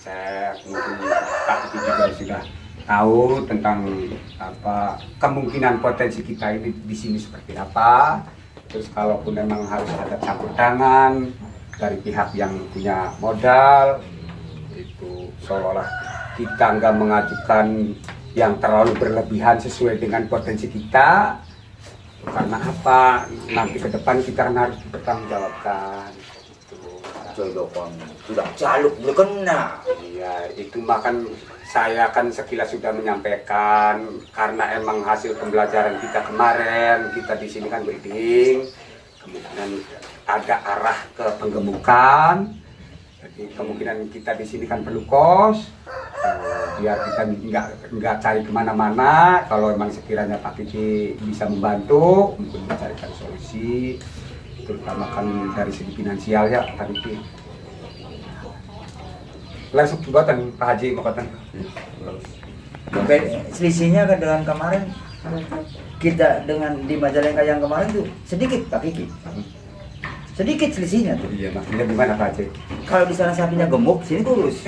riset, mungkin Pak Diki juga sudah tahu tentang apa kemungkinan potensi kita ini di sini seperti apa. Terus kalaupun memang harus ada campur tangan dari pihak yang punya modal, itu seolah-olah kita nggak mengajukan yang terlalu berlebihan sesuai dengan potensi kita. Karena apa? Nanti ke depan kita kan harus bertanggungjawabkan. Jodokan sudah jaluk berkena. Iya, itu makan saya kan sekilas sudah menyampaikan karena emang hasil pembelajaran kita kemarin kita di sini kan breeding, kemudian ada arah ke penggemukan. Jadi kemungkinan kita di sini kan perlu kos, biar kita nggak cari kemana-mana. Kalau memang sekiranya Pak Kiki bisa membantu, mungkin mencarikan solusi, terutama kan dari segi finansial ya Pak Kiki. Langsung buatan Pak Haji Mokatan. Selisihnya kan dengan kemarin kita dengan di Majalengka yang kemarin tuh sedikit Pak Kiki. Sedikit selisihnya tuh. Iya, maksudnya gimana Pak Haji? Kalau di sana sapinya gemuk, sini kurus.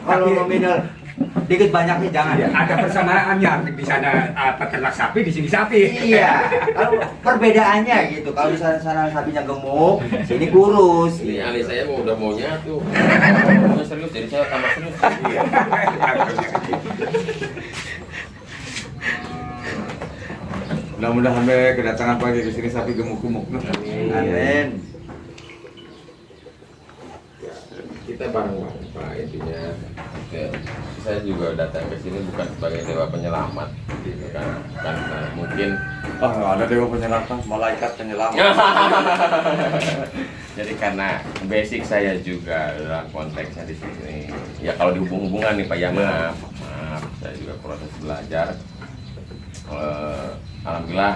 Kalau nominal dikit banyaknya jangan. Ya, ada persamaannya di sana peternak sapi, di sini sapi. Iya. Kalau perbedaannya gitu. Kalau di sana sapinya gemuk, sini kurus. Ini alis saya mau udah maunya tuh. Mau serius jadi saya tambah serius. Iya. Mudah-mudahan kedatangan pagi ke sini sapi gemuk-gemuk. Amin. Kita bareng-bareng Pak, intinya saya juga datang ke sini bukan sebagai dewa penyelamat gitu kan, karena mungkin Ada dewa penyelamat, malaikat penyelamat. jadi karena basic saya juga dalam konteksnya di sini ya, kalau dihubung-hubungan nih Pak ya maaf saya juga proses belajar. Alhamdulillah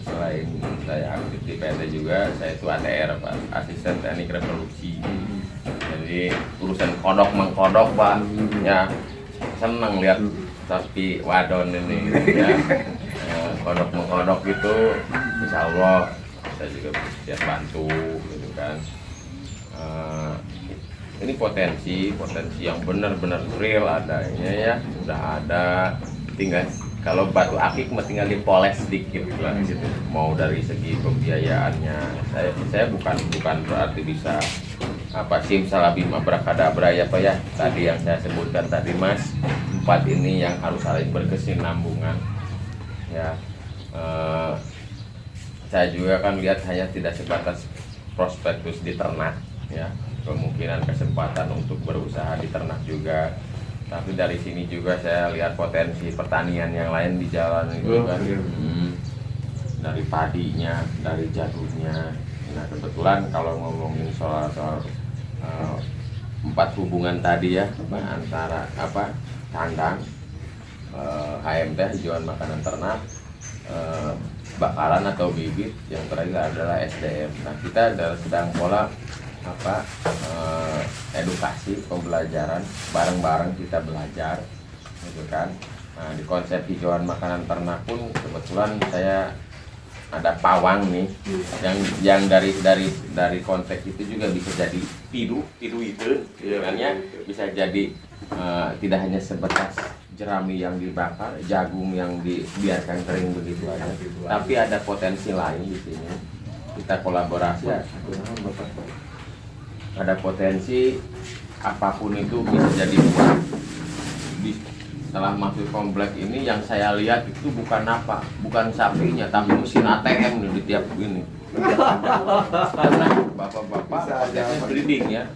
selain saya aktif di PT juga, saya itu ATR Pak, asisten teknik reproduksi. Jadi urusan kodok mengkodok Pak, ya senang lihat sapi wadon ini ya. Kodok mengkodok gitu, insya Allah saya juga siap bantu gitu kan. Ini potensi yang benar-benar real adanya ya, sudah ada, tinggal kalau batu akik tinggal dipoles sedikit lah gitu. Mau dari segi pembiayaannya, saya bukan berarti bisa apa simsalabim abrakadabra ya Pak ya, tadi yang saya sebutkan tadi Mas, 4 ini yang harus saling berkesinambungan ya. Saya juga kan lihat hanya tidak sebatas prospektus di ternak ya, kemungkinan kesempatan untuk berusaha di ternak juga, tapi dari sini juga saya lihat potensi pertanian yang lain di jalan itu kan. Dari padinya, dari jagungnya. Nah kebetulan kalau ngomongin soal 4 hubungan tadi ya, antara apa kandang, HMT hijauan makanan ternak, bakalan atau bibit, yang terakhir adalah SDM. Nah kita sedang pola apa edukasi pembelajaran bareng-bareng, kita belajar gitu kan. Nah di konsep hijauan makanan ternak pun kebetulan saya ada pawang nih yang dari konteks itu juga bisa jadi pidu itu kan ya, bisa jadi tidak hanya sebatas jerami yang dibakar, jagung yang dibiarkan kering begitu aja, tapi ada potensi lain di sini. Kita kolaborasi ya. Ada potensi apapun itu bisa jadi buah. Setelah masuk komplek ini yang saya lihat itu bukan sapinya, tapi mesin ATM nih di tiap ini. Karena bapak-bapak prosesnya breeding ya,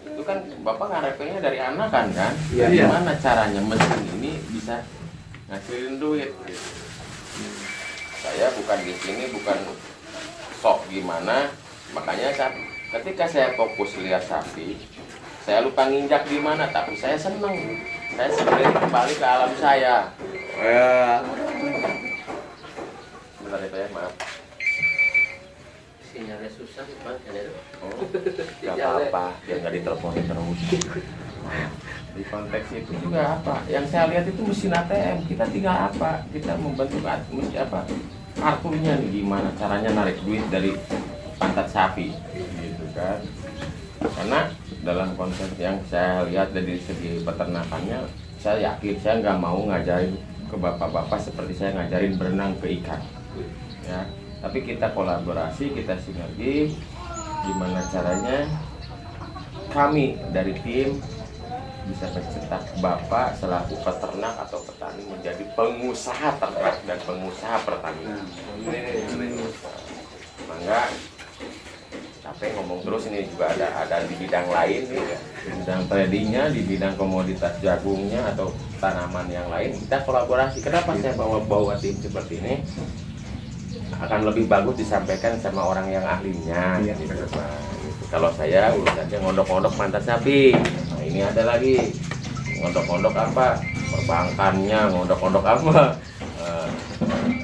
itu kan bapak ngarepinnya dari anakan kan. Gimana caranya mesin ini bisa ngasilin duit? Saya bukan di sini bukan sok gimana, makanya kan ketika saya fokus lihat sapi, saya lupa nginjak di mana, tapi saya seneng. Saya sebenarnya kembali ke alam saya. Bentar ya Pak ya, maaf. Sinyalnya susah Bang, Gak apa-apa, biar nggak diteleponin terus. Di konteks itu juga apa? Yang saya lihat itu mesin ATM. Kita tinggal apa? Kita membentuk mesin apa? Kartunya nih, gimana caranya narik duit dari pantat sapi, gitu kan. Karena dalam konsep yang saya lihat dari segi peternakannya, saya yakin saya nggak mau ngajarin ke bapak-bapak seperti saya ngajarin berenang ke ikan, ya. Tapi kita kolaborasi, kita sinergi, gimana caranya kami dari tim bisa mencetak bapak selaku peternak atau petani menjadi pengusaha ternak dan pengusaha pertanian. Mangga capek ngomong terus, ini juga ada di bidang lain nih, di bidang tradingnya, di bidang komoditas jagungnya atau tanaman yang lain kita kolaborasi. Kenapa saya bawa tim seperti ini? Akan lebih bagus disampaikan sama orang yang ahlinya. Gitu. Nah, gitu. Kalau saya urusannya ngondok-ngondok pantat sapi, nah ini ada lagi ngondok-ngondok apa perbankannya, ngondok-ngondok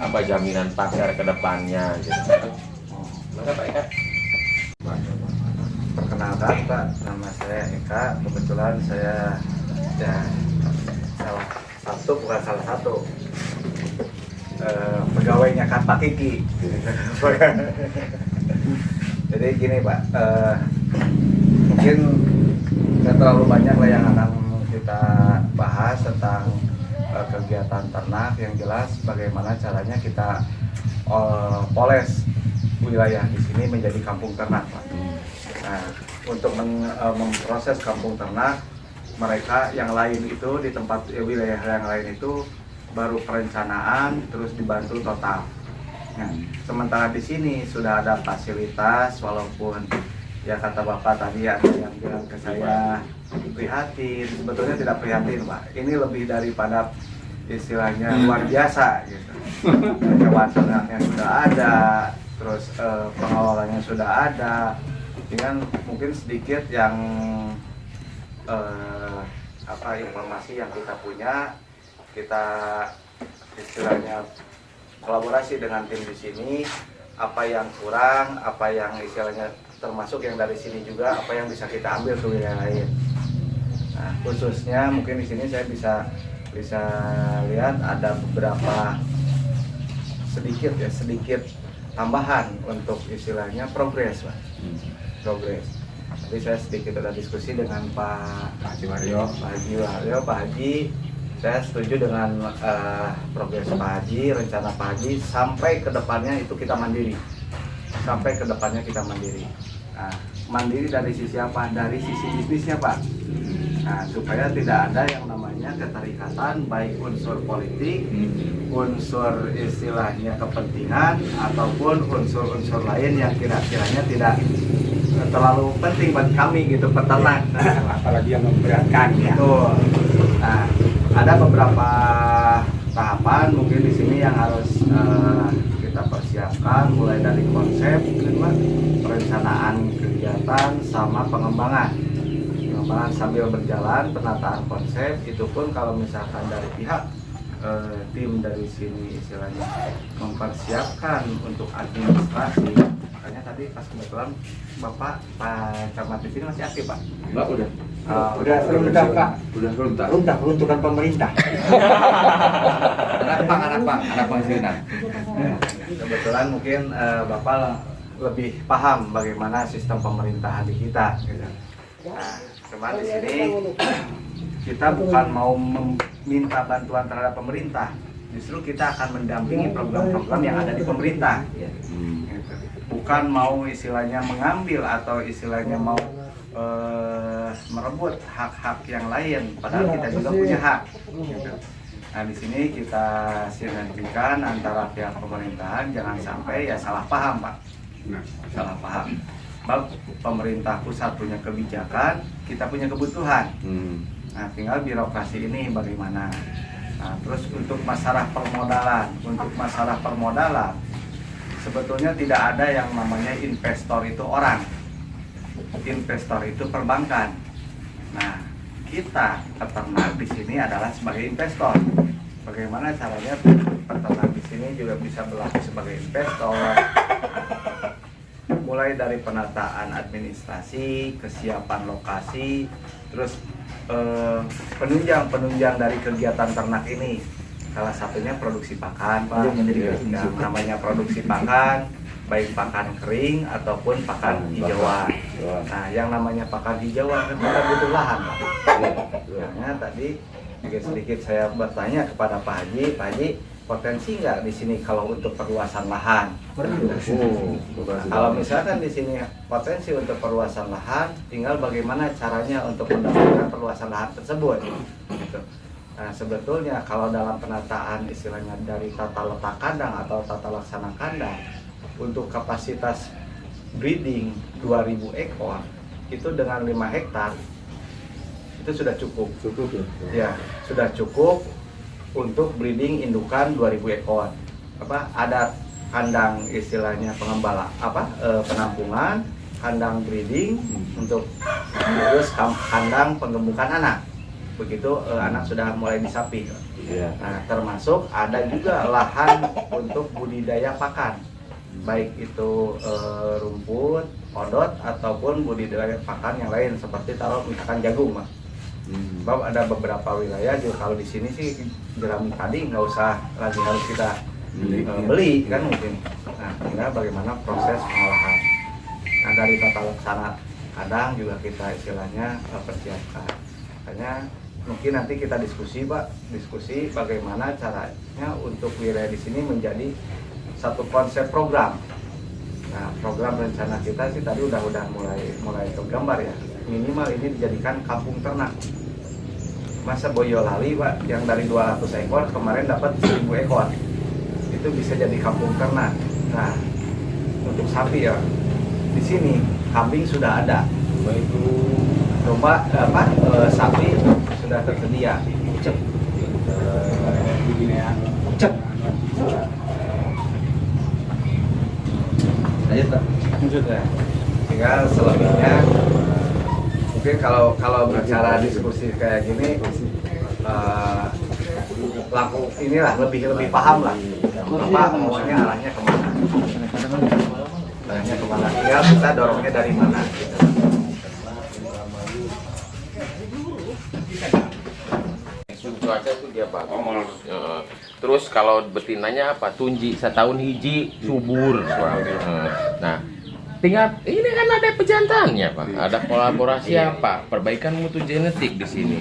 apa jaminan pasar ke depannya gitu. Maka Pak Eka. Perkenalkan Pak, nama saya Eka. Kebetulan saya ya salah satu pegawainya Pak Kiki. Jadi gini Pak, mungkin nggak terlalu banyak lah yang akan kita bahas tentang kegiatan ternak. Yang jelas bagaimana caranya kita poles wilayah di sini menjadi kampung ternak Pak. Nah, untuk memproses kampung ternak, mereka yang lain itu di tempat wilayah yang lain itu baru perencanaan terus dibantu total. Nah, sementara di sini sudah ada fasilitas, walaupun ya kata Bapak tadi ada yang bilang ke saya prihatin, sebetulnya tidak prihatin Pak. Ini lebih daripada istilahnya luar biasa gitu. Hewan ternaknya sudah ada, terus pengelolanya sudah ada. Dengan mungkin sedikit yang informasi yang kita punya, kita istilahnya kolaborasi dengan tim di sini, apa yang kurang, apa yang istilahnya termasuk yang dari sini juga, apa yang bisa kita ambil ke wilayah lain. Nah, khususnya mungkin di sini saya bisa lihat ada beberapa sedikit tambahan untuk istilahnya progres, Pak. Progres. Tadi saya sedikit ada diskusi dengan Pak Haji Wario, Pak Haji. Saya setuju dengan progres Pak Haji, rencana Pak Haji sampai ke depannya itu kita mandiri. Sampai ke depannya kita mandiri. Nah, mandiri dari sisi apa? Dari sisi bisnisnya, Pak. Nah, supaya tidak ada yang namanya keterikatan baik unsur politik, unsur istilahnya kepentingan ataupun unsur-unsur lain yang kira-kiranya tidak terlalu penting bagi kami gitu peternak. Nah, apalagi yang memberatkan ya. Betul. Nah, ada beberapa tahapan mungkin di sini yang harus kita persiapkan, mulai dari konsep, perencanaan kegiatan sama pengembangan sambil berjalan penataan konsep. Itu pun kalau misalkan dari pihak tim dari sini istilahnya mempersiapkan untuk administrasi. Makanya tadi pas kebetulan Bapak Pak Camat di sini masih aktif Pak? Mbak udah. Udah serentak Pak. Udah serentak. Runtah peruntukan pemerintah. anak pang sini. Kebetulan mungkin Bapak lebih paham bagaimana sistem pemerintahan di kita. Gitu. Nah, cuma di sini kita bukan mau meminta bantuan terhadap pemerintah, justru kita akan mendampingi program-program yang ada di pemerintah. Gitu. Bukan mau istilahnya mengambil atau istilahnya mau merebut hak-hak yang lain, padahal kita juga punya hak. Gitu. Nah, di sini kita sinergikan antara pihak pemerintahan, jangan sampai ya salah paham Pak. Salah paham. Pemerintah pusat punya kebijakan, kita punya kebutuhan. Nah, tinggal birokrasi ini bagaimana. Nah, terus untuk masalah permodalan, sebetulnya tidak ada yang namanya investor itu orang. Investor itu perbankan. Nah, kita peternak di sini adalah sebagai investor. Bagaimana caranya peternak di sini juga bisa berlaku sebagai investor? Mulai dari penataan administrasi, kesiapan lokasi, terus penunjang dari kegiatan ternak ini. Salah satunya produksi pakan, Pak. Yang namanya produksi pakan, baik pakan kering ataupun pakan hijauan. Nah, yang namanya pakan hijauan kan kita butuh lahan, Pak. Makanya tadi sedikit saya bertanya kepada Pak Haji, potensi nggak di sini kalau untuk perluasan lahan? Kalau misalkan di sini potensi untuk perluasan lahan, tinggal bagaimana caranya untuk mendapatkan perluasan lahan tersebut. Gitu. Nah, sebetulnya kalau dalam penataan istilahnya dari tata letak kandang atau tata laksana kandang untuk kapasitas breeding 2000 ekor itu dengan 5 hektar itu sudah cukup. Ya, sudah cukup untuk breeding indukan 2000 ekor. Ada kandang istilahnya penampungan, kandang breeding untuk terus kandang penggemukan anak. Begitu anak sudah mulai disapi. Nah, termasuk ada juga lahan untuk budidaya pakan, baik itu rumput, odot ataupun budidaya pakan yang lain seperti taruh misalkan jagung, Mas. Sebab ada beberapa wilayah juga kalau di sini sih jerami padi nggak usah lagi harus kita beli kan mungkin. Nah, tinggal bagaimana proses pengolahan. Nah, dari tata laksana kadang juga kita istilahnya persiapkan. Makanya mungkin nanti kita diskusi bagaimana caranya untuk wilayah di sini menjadi satu konsep program. Nah, program rencana kita sih tadi udah mulai tergambar ya. Minimal ini dijadikan kampung ternak. Masa Boyolali, Pak, yang dari 200 ekor kemarin dapat 1000 ekor. Itu bisa jadi kampung ternak. Nah, untuk sapi ya, di sini kambing sudah ada. Domba sapi sudah tersedia. Tinggal selebihnya mungkin kalau bicara diskusi kayak gini lebih paham lah Bapak maunya arahnya kemana, tinggal kita dorongnya dari mana. Cuaca tuh dia bagus. Terus kalau betinanya apa? Tunji setahun hiji subur. Nah, tinggal ini kan ada pejantannya, Pak. Ada kolaborasi apa? Perbaikan mutu genetik di sini.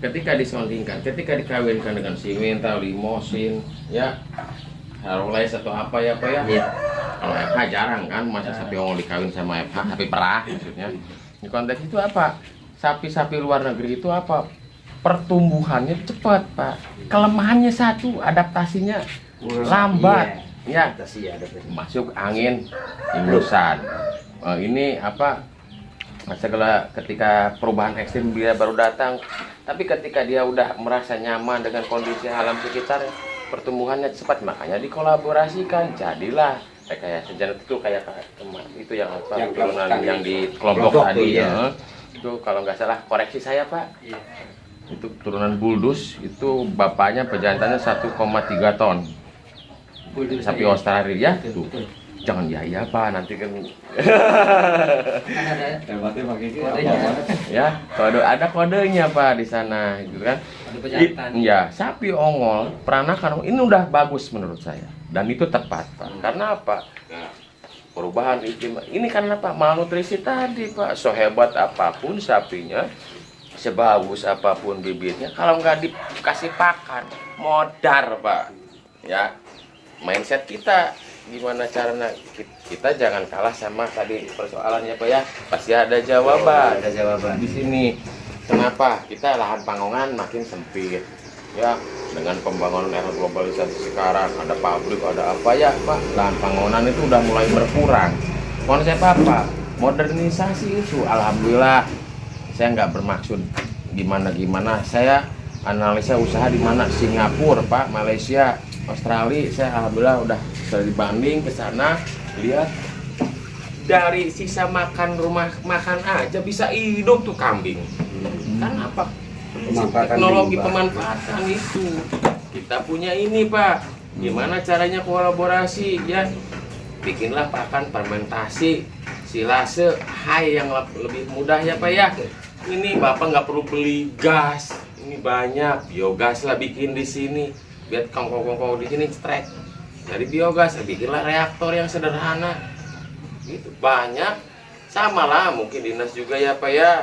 Ketika disondingkan, ketika dikawinkan dengan simental, limosin, ya, harolais atau apa ya, Pak ya. Kalau FH jarang kan, masa sapi ongol dikawin sama FH, sapi perah maksudnya. Di konteks itu apa? Sapi-sapi luar negeri itu apa? Pertumbuhannya cepat, Pak. Kelemahannya satu, adaptasinya lambat. Ya, masuk angin ingusan. Ini apa? Segala ketika perubahan ekstrim dia baru datang, tapi ketika dia udah merasa nyaman dengan kondisi alam sekitar, pertumbuhannya cepat. Makanya dikolaborasikan, jadilah kayak sejenis itu kayak itu yang apa? Yang di kelompok tadi ya. Itu kalau nggak salah koreksi saya, Pak. Itu turunan buldus, itu bapaknya pejantannya 1,3 ton. Sapi Australia tuh. Jangan ya Pak, nanti kan ya, ada kodenya Pak di sana gitu kan. Ya, sapi ongol peranakan ini udah bagus menurut saya dan itu tepat, Pak. Karena apa? Perubahan iklim ini karena Pak malnutrisi tadi, Pak. Sehebat apapun sapinya, sebagus apapun bibitnya, kalau nggak dikasih pakan modar, Pak. Ya, mindset kita gimana caranya kita jangan kalah sama tadi persoalannya, Pak ya. Pasti ada jawaban. Ada jawaban di sini. Kenapa kita lahan pangongan makin sempit? Ya, dengan pembangunan era globalisasi sekarang, ada pabrik, ada apa ya, Pak? Lahan pangonan itu udah mulai berkurang. Konsep apa? Modernisasi itu, alhamdulillah. Saya nggak bermaksud gimana-gimana. Saya analisa usaha di mana Singapura, Pak, Malaysia, Australia. Saya alhamdulillah udah dibanding ke sana, lihat dari sisa makan rumah makan aja bisa hidup tuh kambing. Karena apa? Teknologi pemanfaatan itu. Kita punya ini, Pak. Gimana caranya kolaborasi ya? Bikinlah pakan fermentasi, silase, hai yang lebih mudah ya, Pak ya. Ini Bapak nggak perlu beli gas. Ini banyak biogas lah bikin di sini. Biar kongko-kongko di sini strek. Dari biogas, bikinlah reaktor yang sederhana. gitu banyak. Sama lah mungkin dinas juga ya Pak ya,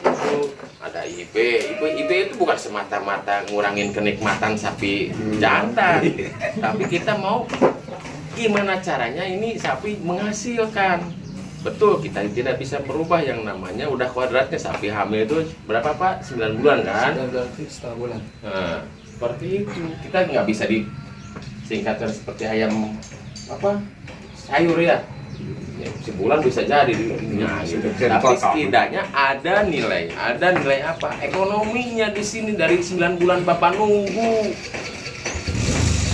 itu ada IB itu bukan semata-mata ngurangin kenikmatan sapi jantan, tapi kita mau gimana caranya ini sapi menghasilkan. Betul, kita tidak bisa merubah yang namanya udah kuadratnya sapi hamil itu berapa Pak? 9 bulan kan? 9 bulan setengah bulan. Nah, seperti itu. Kita nggak bisa disingkatkan seperti ayam apa sayur ya. Ya, sebulan bisa jadi nah, gitu. Tapi setidaknya ada nilai apa? Ekonominya di sini dari 9 bulan Bapak nunggu.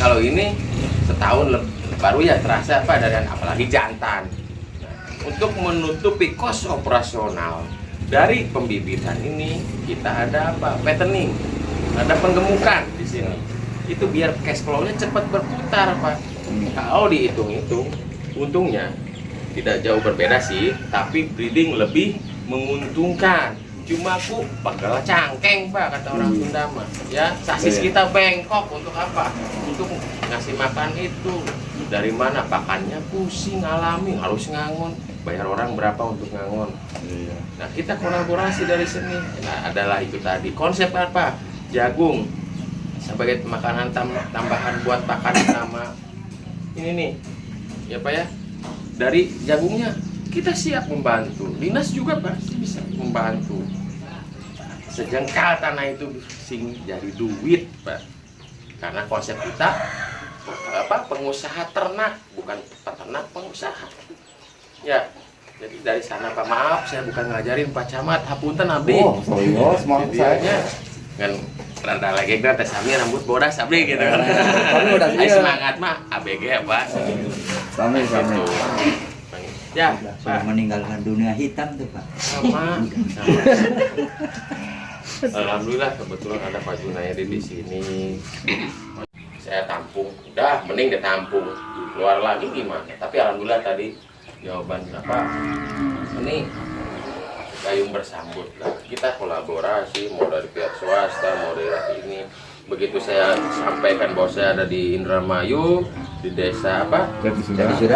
Kalau ini setahun baru ya terasa apa dari apalagi jantan. Untuk menutupi kos operasional dari pembibitan ini kita ada apa? Fattening, ada penggemukan di sini. Itu biar cash flow-nya cepat berputar Pak. Kalau dihitung-hitung, untungnya tidak jauh berbeda sih, tapi breeding lebih menguntungkan. Cuma aku bakal cangkeng Pak kata orang Sunda mah. Ya, sasis kita bengkok untuk apa? Untuk ngasih makan itu. Dari mana pakannya pusing alami, harus ngangon. Bayar orang berapa untuk ngangon? Nah, kita kolaborasi dari sini. Nah, adalah itu tadi. Konsep apa? Jagung sebagai makanan tambahan buat pakan sama ini nih. Ya Pak ya. Dari jagungnya kita siap membantu. Dinas juga pasti bisa membantu. Sejengkal tanah itu sing jadi duit Pak. Karena konsep kita apa pengusaha ternak, bukan peternak, pengusaha. Ya, jadi dari sana Pak, maaf saya bukan ngajarin Pak Camat, hapunten abdi. Oh, serius, maaf saya. Kan rada lagi kita tes sami rambut bodas abdi gitu kan. Kami udah Ay, semangat mah ABG ya Pak. Sami. Ya, sudah Pak. meninggalkan dunia hitam tuh Pak. Sama. Alhamdulillah kebetulan ada Pak Junaidi di sini. Saya tampung, udah mending ditampung, keluar lagi gimana? Tapi alhamdulillah tadi jawaban apa? Ini gayung bersambut lah. Kita kolaborasi mau dari pihak swasta, mau dari ini. Begitu saya sampaikan bahwa saya ada di Indramayu, di desa apa?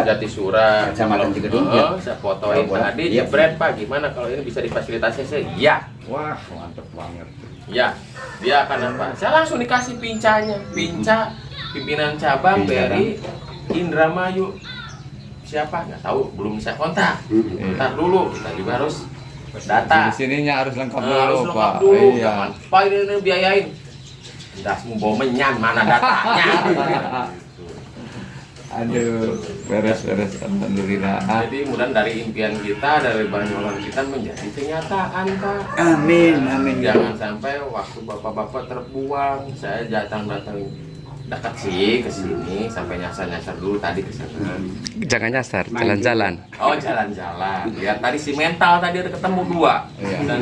Jatisura. Kecamatan Cigedung. Saya fotoin tadi, Iya. jebret Pak, gimana kalau ini bisa difasilitasi saya? Iya. Wah, mantep banget. Ya, dia akan apa? Saya langsung dikasih pincanya, pinca pimpinan cabang dari Indramayu. Siapa? Nggak tahu, belum saya kontak. Ntar dulu, kita juga harus data. Di sininya harus lengkap Harus dulu, lengkap Pak. dulu. Iya. Jangan, Pak ini biayain. Das mau bawa menyan, mana datanya? Aduh, beres. Alhamdulillah. Jadi mudah dari impian kita, dari banyolan kita menjadi kenyataan, Pak. Amin. Jangan sampai waktu bapak-bapak terbuang, saya datang-datang dekat sih ke sini sampai nyasar dulu tadi ke sana. Jangan nyasar, jalan-jalan. Oh, jalan-jalan. Lihat tadi si mental tadi ada ketemu 2. Iya. Dan